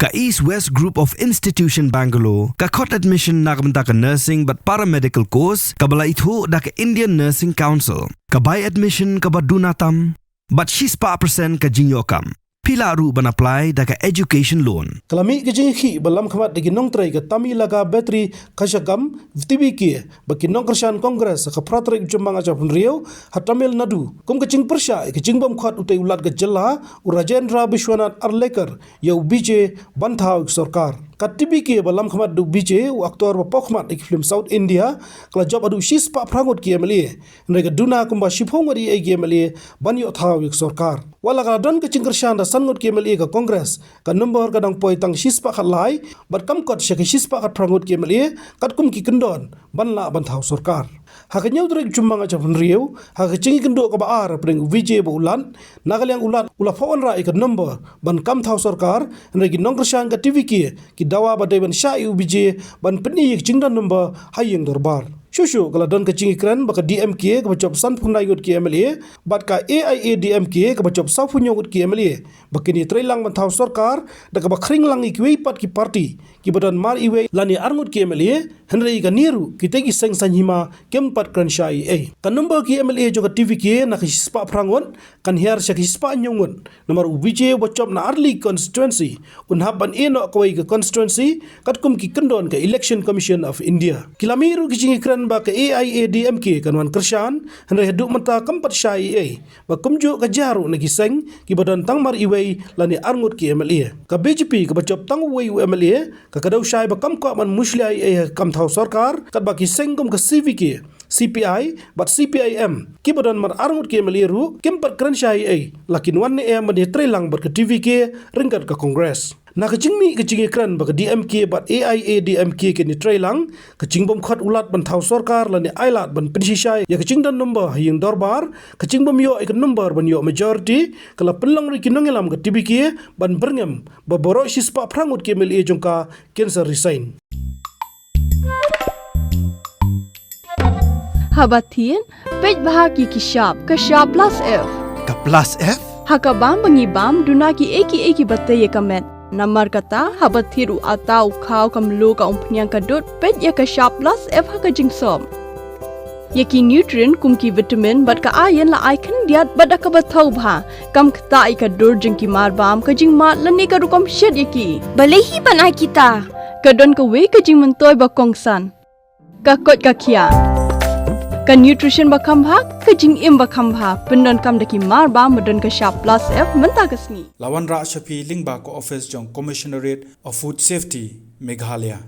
ka East West Group of Institution Bangalore, ka khot admission nakamta ka nursing but paramedical course, ka bala itho da ka Indian Nursing Council, ka buy admission ka badunatam, but she's pa percent ka jinyokam. Pila ru ban apply da ka education loan. Kalami kejing khi balam khamat degi nong trai ka tami laga battery kashagam TVK baki nong kershan kongres ka pratrik jumbang aja pun riau hatamil nadu kum kejing persya kejing bam khat utai ulat ka jalla urajendra bishwanat arlekar yau BJ ban Thaw Sorkar ka TVK balam khamat du BJ u aktor ba pokmat ik film South India kala job adu shis pa prangot ki MLA nrega duna kum ba shipong ri ai MLA ban yo Thaw Sorkar wala ka don kejing kershan da sangot ki MLA ka kongres ka number ka dang poi tang shispa khat lai bat kam kot she ki shispa khat prangot ki MLA kat kum ki kendon ban la ban Thaw Sorkar ha ka nyau drek jumbang aja pun riau ha ka chingi kendo ka ba ar pring VJ ba ulan nagalyang ulat ula phone ra ka number ban kam Thaw Sorkar nregi nong kershan ka TVK ki dawa ba de ban sha VJ ban pni yik jingdan number hayeng dorbar Shushu kalau don kecing ikran baka DMK ke bacop san pun nayut ki MLA bat ka AIADMK ke bacop sa pun nyokut ki MLA bakini trailang ban Thaw Sorkar dak ba khring lang ikwei pat ki party ki badan mar iwe lani arngut ki MLA henrei ka niru ki tegi seng sanhima kem pat kran shai kan number ki MLA joka TVK na ki spa prangon kan hiar sya ki spa nyongun nomor UBJ bacop na arli constituency unhab ban eno kwei ke constituency katkum ki kendon ke Election Commission of India kilamiru kecing ikran ba ka AIADMK kanwan kershan henry heduk menta kampat syai ba kumju ka jaru na giseng ki badan tang mar iwei lani arngut ki MLA ka BJP ka bacop tang wei MLA ka kadau syai ba kam ko man muslai kam Thaw Sorkar kat ba ki sengkum ka CVK CPI but CPIM ki badan mar arngut ki MLA ru kempat kran syai lakin wan ne made trailang ber ka TVK ringkat ka kongres na kecing ikran baka DMK bat AIADMK ke ni trailang kecing bom khat ulat ban Thaw Sorkar lani Ailad ban prinsisai ya kecing dan number yang dorbar kecing bom yo ikan number ban yo majority kala pelang ri kinongelam ke TVK ban Byrngem ba borok sispa prangut ke MLA jongka cancer Resaiñ Habatin pej bahagi ki sharp plus F Ka plus F hakabam bangibam dunaki eki bataye kamet Namar kata habat thiru atau khau kamlu ka umpnyang kadut pet ya ka sharp plus F ha ka jingsom. Yaki nutrient kum ki vitamin bat ka iron la icon diat bat ka bathau bha kam kta I ka dur jing ki mar bam ka jing ma lani ka rukom shed yaki. Balehi banai kita. Ka don ka we ka jing mentoy ba kongsan. Ka kot ka kia. Ka nutrition ba khambha ka jing im ba khambha pendon kam daki mar ba madon ka sharp plus F menta ka sni Lawan Ra Shapi Lingba ko office jong Commissionerate of Food Safety Meghalaya